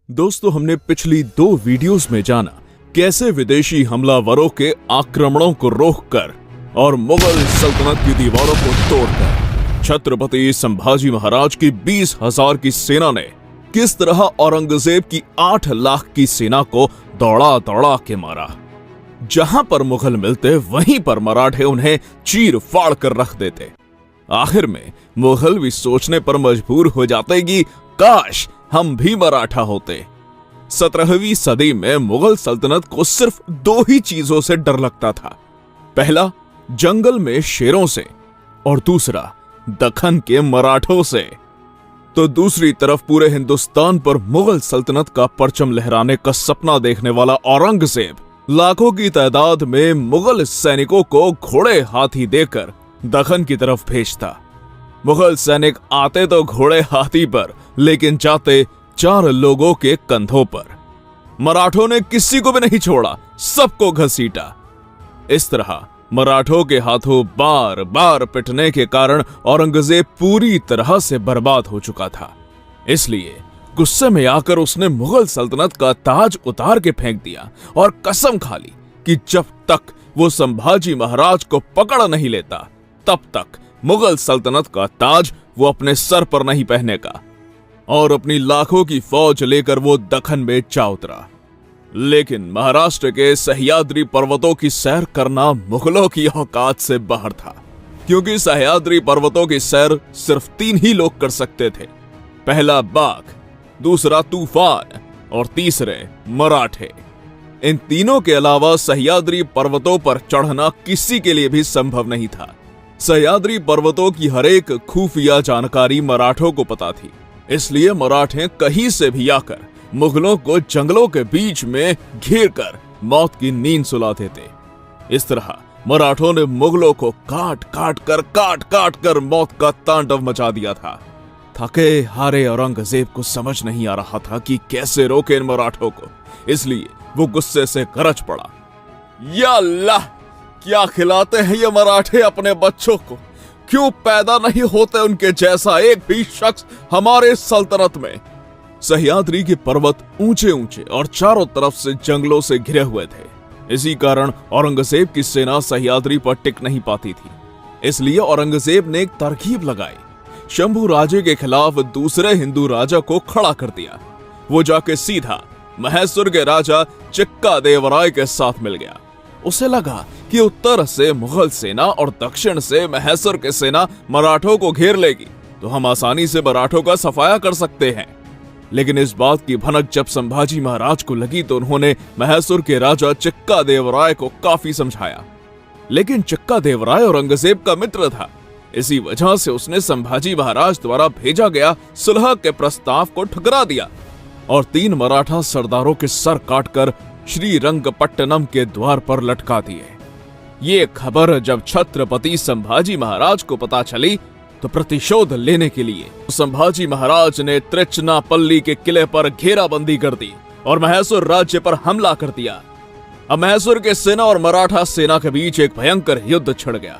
दोस्तों, हमने पिछली 2 वीडियोस में जाना कैसे विदेशी हमलावरों के आक्रमणों को रोककर और मुगल सल्तनत की दीवारों को तोड़कर छत्रपति संभाजी महाराज की 20,000 की सेना ने किस तरह औरंगजेब की 8 लाख की सेना को दौड़ा दौड़ा के मारा। जहां पर मुगल मिलते वहीं पर मराठे उन्हें चीर फाड़ कर रख देते। आखिर में मुगल भी सोचने पर मजबूर हो जाते कि काश हम भी मराठा होते। 17वीं सदी में मुगल सल्तनत को सिर्फ 2 ही चीजों से डर लगता था। पहला, जंगल में शेरों से, और दूसरा दक्खन के मराठों से। तो दूसरी तरफ पूरे हिंदुस्तान पर मुगल सल्तनत का परचम लहराने का सपना देखने वाला औरंगजेब लाखों की तादाद में मुगल सैनिकों को घोड़े हाथी देकर दक्खन की तरफ भेजता। मुगल सैनिक आते तो घोड़े हाथी पर, लेकिन जाते 4 लोगों के कंधों पर। मराठों ने किसी को भी नहीं छोड़ा, सबको घसीटा। इस तरह मराठों के हाथों बार बार पिटने के कारण औरंगजेब पूरी तरह से बर्बाद हो चुका था। इसलिए गुस्से में आकर उसने मुगल सल्तनत का ताज उतार के फेंक दिया और कसम खा ली कि जब तक वो संभाजी महाराज को पकड़ नहीं लेता तब तक मुगल सल्तनत का ताज वो अपने सर पर नहीं पहनेगा। और अपनी लाखों की फौज लेकर वो दक्खन में जा उतरा। लेकिन महाराष्ट्र के सह्याद्री पर्वतों की सैर करना मुगलों की औकात से बाहर था, क्योंकि सह्याद्री पर्वतों की सैर सिर्फ 3 ही लोग कर सकते थे। पहला बाघ, दूसरा तूफान और तीसरे मराठे। इन तीनों के अलावा सह्याद्री पर्वतों पर चढ़ना किसी के लिए भी संभव नहीं था। सह्याद्री पर्वतों की हर एक खुफिया जानकारी मराठों को पता थी, इसलिए मराठे कहीं से भी आकर मुगलों को जंगलों के बीच में घेर कर मौत की नींद सुलाते थे। इस तरह मराठों ने मुगलों को काट काट कर मौत का तांडव मचा दिया था। थके हारे औरंगजेब को समझ नहीं आ रहा था कि कैसे रोके इन मराठों को, इसलिए वो गुस्से से गरज पड़ा, या अल्लाह, क्या खिलाते हैं ये मराठे अपने बच्चों को? क्यों पैदा नहीं होते उनके जैसा एक भी शख्स हमारे सल्तनत में? सह्याद्री के पर्वत ऊंचे ऊंचे और चारों तरफ से जंगलों से घिरे हुए थे। इसी कारण औरंगजेब की सेना सह्याद्री पर टिक नहीं पाती थी। इसलिए औरंगजेब ने एक तरकीब लगाई। शंभू राजे के खिलाफ दूसरे हिंदू राजा को खड़ा कर दिया। वो जाके सीधा महेश्वर के राजा चिक्का देवराय के साथ मिल गया। उसे लगा कि उत्तर से मुगल सेना और दक्षिण से महेश्वर की सेना मराठों को घेर लेगी तो हम आसानी से मराठों का सफाया कर सकते हैं। लेकिन इस बात की भनक जब संभाजी महाराज को लगी तो उन्होंने महेश्वर के राजा चिक्का देवराय को काफी समझाया। लेकिन चिक्का देवराय औरंगजेब का मित्र था। इसी वजह से उसने संभाजी महाराज द्वारा भेजा गया सुलह के प्रस्ताव को ठुकरा दिया और 3 मराठा सरदारों के सर काटकर श्रीरंगपट्टनम के द्वार पर लटका दिए। ये खबर जब छत्रपति संभाजी महाराज को पता चली तो प्रतिशोध लेने के लिए संभाजी महाराज ने त्रिचनापल्ली के किले पर घेराबंदी कर दी और महेश्वर राज्य पर हमला कर दिया। अब महेश्वर के सेना और मराठा सेना के बीच एक भयंकर युद्ध छिड़ गया।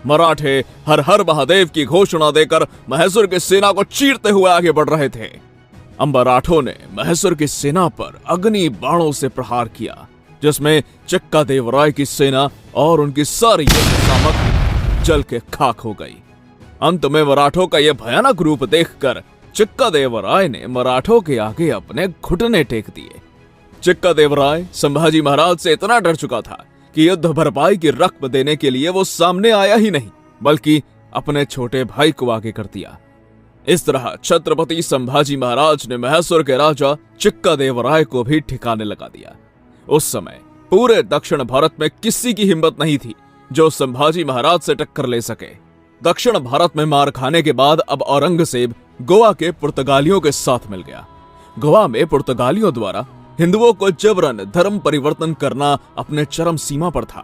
मराठे हर हर महादेव की घोषणा देकर महेश्वर की सेना को चीरते हुए आगे बढ़ रहे थे। मराठों ने महेश्वर की सेना पर अग्नि बाणों से प्रहार किया, जिसमें चिक्का देवराय की सेना और उनकी सारी सामग्री जल के खाक हो गई। अंत में मराठों का यह भयानक रूप देखकर चिक्का देवराय ने मराठों के आगे अपने घुटने टेक दिए। चिक्का देवराय संभाजी महाराज से इतना डर चुका था कि युद्ध भरपाई की रकम देने के लिए वो सामने आया ही नहीं, बल्कि अपने छोटे भाई को आगे कर दिया। इस तरह छत्रपति संभाजी महाराज ने महेश्वर के राजा चिक्का देवराय को भी ठिकाने लगा दिया। उस समय पूरे दक्षिण भारत में किसी की हिम्मत नहीं थी जो संभाजी महाराज से टक्कर ले सके। दक्षिण भारत में मार खाने के बाद अब औरंगजेब गोवा के पुर्तगालियों के साथ मिल गया। गोवा में पुर्तगालियों द्वारा हिंदुओं को जबरन धर्म परिवर्तन करना अपने चरम सीमा पर था,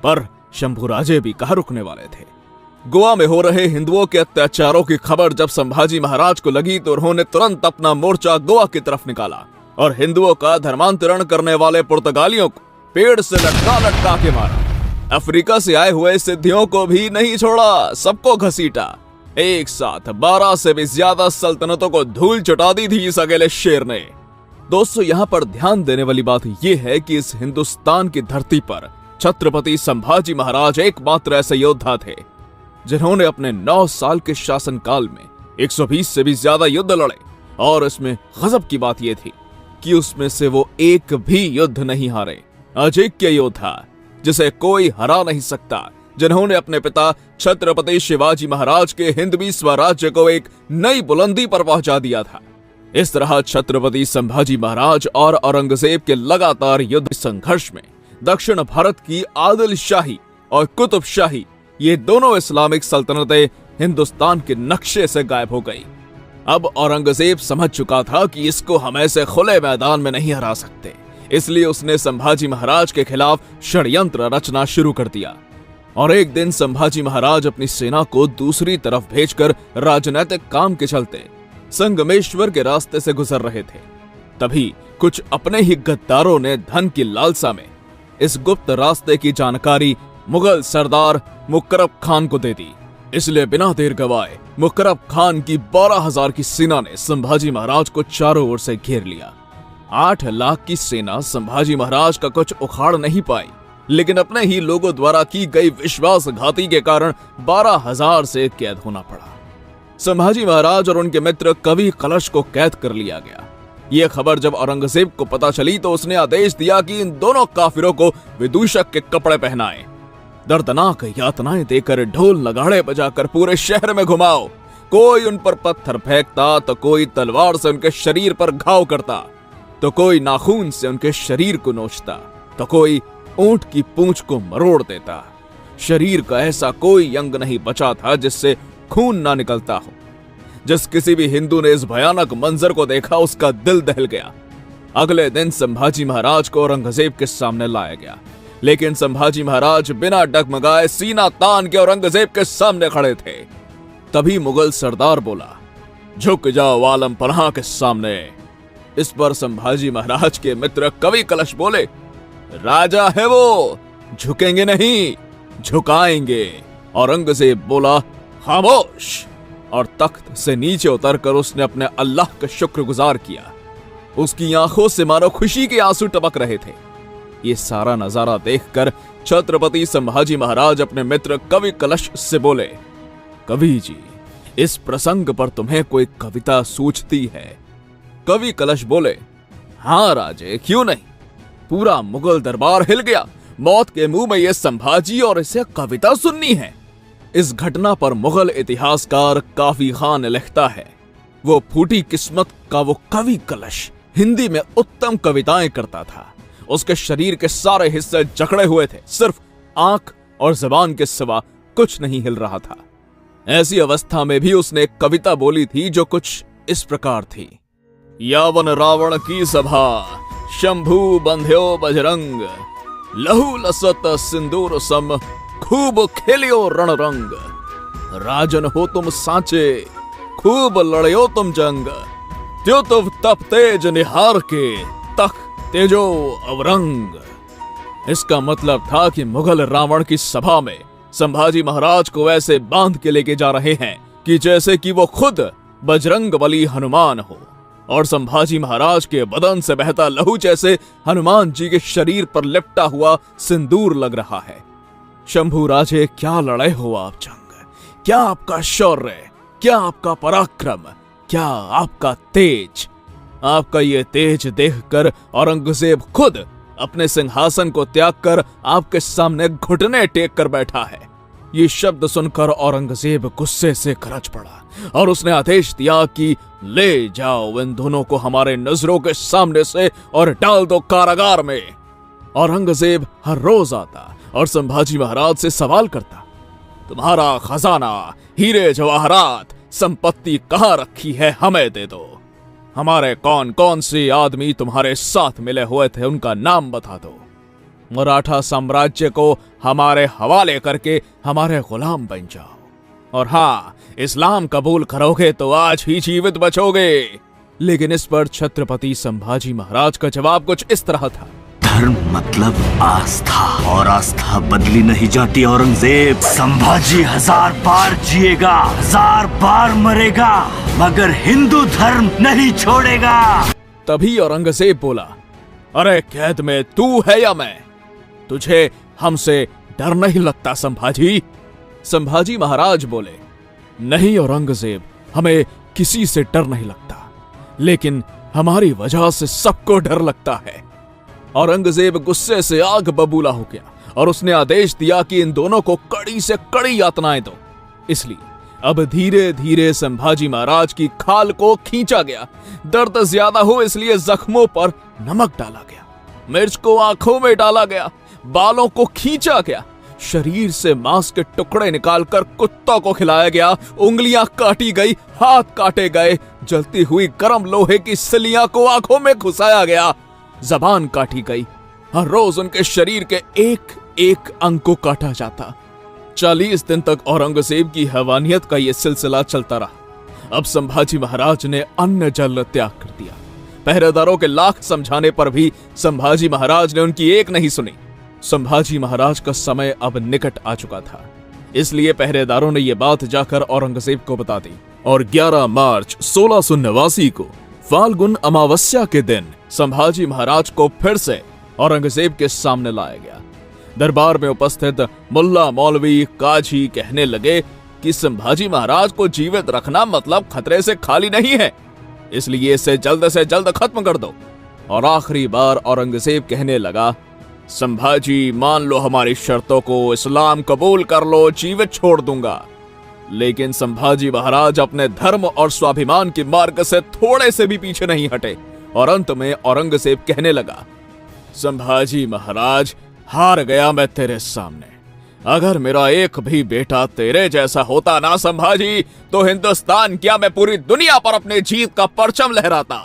पर शंभू राजे भी कहाँ रुकने वाले थे। गोवा में हो रहे हिंदुओं के अत्याचारों की खबर जब संभाजी महाराज को लगी तो उन्होंने तुरंत अपना मोर्चा गोवा की तरफ निकाला और हिंदुओं का धर्मांतरण करने वाले पुर्तगालियों को पेड़ से लटका लटका के मारा। अफ्रीका से आए हुए सिद्धियों को भी नहीं छोड़ा, सबको घसीटा। एक साथ 12 से भी ज्यादा सल्तनतों को धूल चटा दी थी इस अकेले शेर ने। दोस्तों, यहाँ पर ध्यान देने वाली बात यह है कि इस हिंदुस्तान की धरती पर छत्रपति संभाजी महाराज एकमात्र ऐसे योद्धा थे जिन्होंने अपने 9 साल के शासनकाल में 120 से भी ज्यादा युद्ध लड़े। और इसमें गजब की बात यह थी कि उसमें से वो एक भी युद्ध नहीं हारे। अजिंक्य योद्धा जिसे कोई हरा नहीं सकता, जिन्होंने अपने पिता छत्रपति शिवाजी महाराज के हिंदवी स्वराज्य को एक नई बुलंदी पर पहुंचा दिया था। इस तरह छत्रपति संभाजी महाराज और औरंगजेब के लगातार युद्ध संघर्ष में दक्षिण भारत की आदिल शाही और कुतुब शाही, ये दोनों इस्लामिक सल्तनतें हिंदुस्तान के नक्शे से गायब हो गई। अब औरंगजेब समझ चुका था कि इसको हम ऐसे खुले मैदान में नहीं हरा सकते, इसलिए उसने संभाजी महाराज के खिलाफ षड्यंत्र रचना शुरू कर दिया। और एक दिन संभाजी महाराज अपनी सेना को दूसरी तरफ भेजकर राजनीतिक काम के चलते संगमेश्वर के रास्ते से गुजर रहे थे। तभी कुछ अपने ही गद्दारों ने धन की लालसा में इस गुप्त रास्ते की जानकारी मुगल सरदार मुकर्रब खान को दे दी। इसलिए बिना देर गवाए मुकर्रब खान की 12,000 की सेना ने संभाजी महाराज को चारों ओर से घेर लिया। 8 लाख की सेना संभाजी महाराज का कुछ उखाड़ नहीं पाई, लेकिन अपने ही लोगों द्वारा की गई विश्वासघाती के कारण 12,000 से कैद होना पड़ा। संभाजी महाराज और उनके मित्र कवि कलश को कैद कर लिया गया। यह खबर जब औरंगजेब को पता चली तो उसने आदेश दिया कि इन दोनों काफिरों को विदूषक के कपड़े पहनाएं, दर्दनाक यातनाएं देकर ढोल नगाड़े बजाकर पूरे शहर में घुमाओ। कोई उन पर पत्थर फेंकता तो कोई तलवार से उनके शरीर पर घाव करता, तो कोई नाखून से उनके शरीर को नोचता, तो कोई ऊंट की पूंछ को मरोड़ देता। शरीर का ऐसा कोई अंग नहीं बचा था जिससे खून ना निकलता हो। जिस किसी भी हिंदू ने इस भयानक मंजर को देखा उसका दिल दहल गया। अगले दिन संभाजी महाराज को औरंगजेब के सामने लाया गया, लेकिन संभाजी महाराज बिना डगमगाए सीना तान के औरंगजेब के सामने खड़े थे। तभी मुगल सरदार बोला, झुक जाओ आलम पनाह के सामने। इस पर संभाजी महाराज के मित्र कवि कलश बोले, राजा है वो, झुकेंगे नहीं, झुकाएंगे। औरंगजेब बोला, खामोश। और तख्त से नीचे उतरकर उसने अपने अल्लाह का शुक्रगुजार किया। उसकी आंखों से मानो खुशी के आंसू टपक रहे थे। ये सारा नजारा देखकर छत्रपति संभाजी महाराज अपने मित्र कवि कलश से बोले, कवि जी, इस प्रसंग पर तुम्हें कोई कविता सूझती है? कवि कलश बोले, हां राजे, क्यों नहीं। पूरा मुगल दरबार हिल गया। मौत के मुंह में यह संभाजी और इसे कविता सुननी है। इस घटना पर मुगल इतिहासकार काफी खान लिखता है, वो फूटी किस्मत का वो कवि कलश हिंदी में उत्तम कविताएं करता था। उसके शरीर के सारे हिस्से जकड़े हुए थे, सिर्फ आंख और जुबान के सिवा कुछ नहीं हिल रहा था। ऐसी अवस्था में भी उसने एक कविता बोली थी जो कुछ इस प्रकार थी, यावन रावण की सभा शंभु बंध्यो बजरंग, लहू लसत सिंदूर सम खूब खेलियो रणरंग, राजन हो तुम सांचे खूब लड़ियो तुम जंग, त्यो तुम तप तेज निहार के तख तेजो अवरंग। इसका मतलब था कि मुगल रावण की सभा में संभाजी महाराज को ऐसे बांध के लेके जा रहे हैं कि जैसे कि वो खुद बजरंगबली हनुमान हो, और संभाजी महाराज के बदन से बहता लहू जैसे हनुमान जी के शरीर पर लिपटा हुआ सिंदूर लग रहा है। शंभू राजे, क्या लड़े हो आप जंग, क्या आपका शौर्य, क्या आपका पराक्रम, क्या आपका तेज। आपका ये तेज देखकर औरंगजेब खुद अपने सिंहासन को त्याग कर आपके सामने घुटने टेक कर बैठा है। ये शब्द सुनकर औरंगजेब गुस्से से गरज पड़ा और उसने आदेश दिया कि ले जाओ इन दोनों को हमारे नजरों के सामने से और डाल दो कारागार में। औरंगजेब हर रोज आता और संभाजी महाराज से सवाल करता, तुम्हारा खजाना, हीरे जवाहरात, संपत्ति कहाँ रखी है, हमें दे दो। हमारे कौन कौन से आदमी तुम्हारे साथ मिले हुए थे उनका नाम बता दो। मराठा साम्राज्य को हमारे हवाले करके हमारे गुलाम बन जाओ, और हाँ, इस्लाम कबूल करोगे तो आज ही जीवित बचोगे। लेकिन इस पर छत्रपति संभाजी महाराज का जवाब कुछ इस तरह था, धर्म मतलब आस्था, और आस्था बदली नहीं जाती औरंगजेब। संभाजी 1000 बार जिएगा, 1000 बार मरेगा, मगर हिंदू धर्म नहीं छोड़ेगा। तभी औरंगजेब बोला, अरे कैद में तू है या मैं? तुझे हमसे डर नहीं लगता संभाजी? संभाजी महाराज बोले, नहीं औरंगजेब, हमें किसी से डर नहीं लगता, लेकिन हमारी वजह से सबको डर लगता है। औरंगजेब गुस्से से आग बबूला हो गया और उसने आदेश दिया कि इन दोनों को कड़ी से कड़ी यातनाएं दो। इसलिए अब धीरे धीरे संभाजी महाराज की खाल को खींचा गया। दर्द ज्यादा हो इसलिए जख्मों पर नमक डाला गया, मिर्च को आंखों में डाला गया, बालों को खींचा गया, शरीर से मांस के टुकड़े निकालकर कुत्तों को खिलाया गया, उंगलियां काटी गई, हाथ काटे गए, जलती हुई गर्म लोहे की सिलियां को आंखों में घुसाया गया, जबान काटी गई। हर रोज उनके शरीर के एक एक अंग को काटा जाता। 40 दिन तक औरंगजेब की हैवानियत का यह सिलसिला चलता रहा। अब संभाजी महाराज ने अन्न जल त्याग कर दिया। पहरेदारों के लाख समझाने पर भी संभाजी महाराज ने उनकी एक नहीं सुनी। संभाजी महाराज का समय अब निकट आ चुका था, इसलिए पहरेदारों ने यह बात जाकर औरंगजेब को बता दी और 11 मार्च 1689 को फाल्गुन अमावस्या के दिन संभाजी महाराज को फिर से औरंगजेब के सामने लाया गया। दरबार में उपस्थित मुल्ला मौलवी काजी कहने लगे कि संभाजी महाराज को जीवित रखना मतलब खतरे से खाली नहीं है, इसलिए इसे जल्द से जल्द खत्म कर दो। और आखिरी बार औरंगजेब कहने लगा, संभाजी मान लो हमारी शर्तों को, इस्लाम कबूल कर लो, जीवित छोड़ दूंगा। लेकिन संभाजी महाराज अपने धर्म और स्वाभिमान के मार्ग से थोड़े से भी पीछे नहीं हटे और अंत में औरंगजेब कहने लगा, संभाजी महाराज हार गया मैं तेरे सामने। अगर मेरा एक भी बेटा तेरे जैसा होता ना संभाजी, तो हिंदुस्तान क्या मैं पूरी दुनिया पर अपने जीत का परचम लहराता।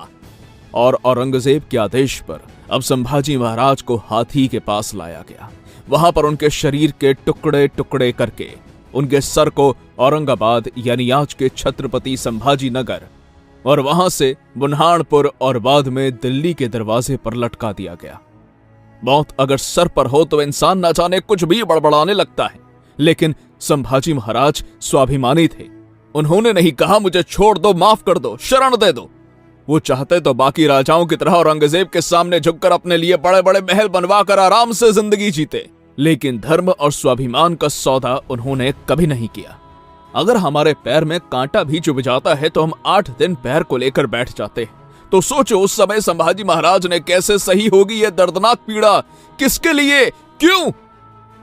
और औरंगजेब के आदेश पर अब संभाजी महाराज को हाथी के पास लाया गया। वहां पर उनके शरीर के टुकड़े टुकड़े करके उनके सर को औरंगाबाद यानी आज के छत्रपति संभाजी नगर और वहां से बुन्हाणपुर और बाद में दिल्ली के दरवाजे पर लटका दिया गया। मौत अगर सर पर हो तो इंसान न जाने कुछ भी बड़बड़ाने लगता है, लेकिन संभाजी महाराज स्वाभिमानी थे। उन्होंने नहीं कहा मुझे छोड़ दो, माफ कर दो, शरण दे दो। वो चाहते तो बाकी राजाओं की तरह औरंगजेब के सामने झुककर अपने लिए बड़े बड़े महल बनवाकर आराम से जिंदगी जीते, लेकिन धर्म और स्वाभिमान का सौदा उन्होंने कभी नहीं किया। अगर हमारे पैर में कांटा भी चुभ जाता है तो हम 8 दिन पैर को लेकर बैठ जाते हैं। तो सोचो उस समय संभाजी महाराज ने कैसे सही होगी यह दर्दनाक पीड़ा। किसके लिए, क्यों?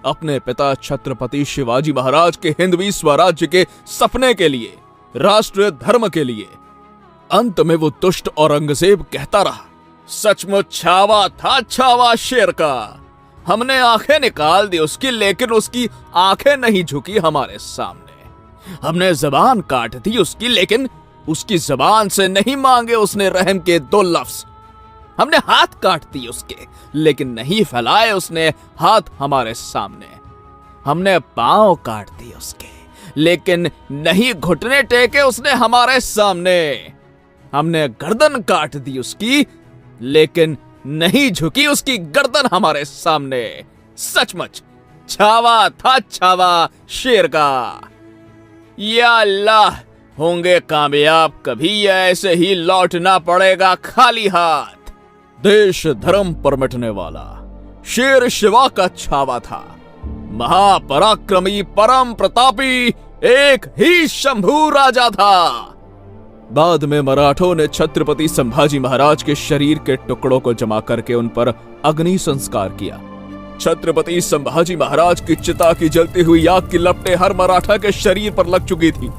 अपने पिता छत्रपति शिवाजी महाराज के हिंदवी स्वराज्य के सपने के लिए, राष्ट्र धर्म के लिए। अंत में वो दुष्ट औरंगजेब कहता रहा, सचमुच छावा था छावा शेर का। हमने आंखें निकाल दी उसकी, लेकिन उसकी आंखें नहीं झुकी हमारे सामने। हमने जबान काट दी उसकी, लेकिन उसकी जबान से नहीं मांगे उसने रहम के 2 लफ्ज। हमने हाथ काट दिए उसके, लेकिन नहीं फैलाए उसने हाथ हमारे सामने। हमने पांव काट दिए उसके, लेकिन नहीं घुटने टेके उसने हमारे सामने। हमने गर्दन काट दी उसकी, लेकिन नहीं झुकी उसकी गर्दन हमारे सामने। सचमुच छावा था छावा शेर का। या अल्लाह, होंगे कामयाब कभी, ऐसे ही लौटना पड़ेगा खाली हाथ। देश धर्म पर मिटने वाला शेर शिवा का छावा था। महापराक्रमी परम प्रतापी एक ही शंभू राजा था। बाद में मराठों ने छत्रपति संभाजी महाराज के शरीर के टुकड़ों को जमा करके उन पर अग्नि संस्कार किया। छत्रपति संभाजी महाराज की चिता की जलती हुई आग की लपटें हर मराठा के शरीर पर लग चुकी थी।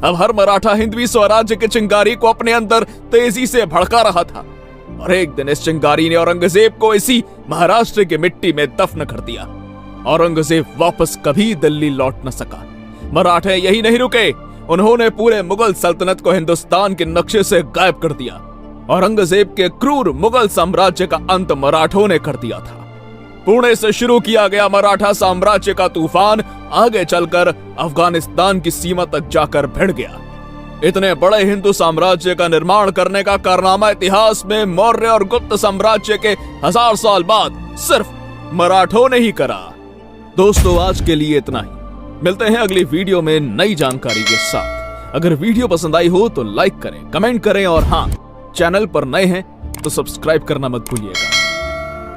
अब हर मराठा हिंदवी स्वराज्य के चिंगारी को अपने अंदर तेजी से भड़का रहा था और एक दिन इस चिंगारी ने औरंगजेब को इसी महाराष्ट्र की मिट्टी में दफन कर दिया। औरंगजेब वापस कभी दिल्ली लौट न सका। मराठे यही नहीं रुके, उन्होंने पूरे मुगल सल्तनत को हिंदुस्तान के नक्शे से गायब कर दिया। औरंगजेब के क्रूर मुगल साम्राज्य का अंत मराठों ने कर दिया था। पुणे से शुरू किया गया मराठा साम्राज्य का तूफान आगे चलकर अफगानिस्तान की सीमा तक जाकर भिड़ गया। इतने बड़े हिंदू साम्राज्य का निर्माण करने का कारनामा इतिहास में मौर्य और गुप्त साम्राज्य के 1000 साल बाद सिर्फ मराठों ने ही करा। दोस्तों, आज के लिए इतना ही। मिलते हैं अगली वीडियो में नई जानकारी के साथ। अगर वीडियो पसंद आई हो तो लाइक करें, कमेंट करें और हाँ, चैनल पर नए हैं तो सब्सक्राइब करना मत भूलिएगा।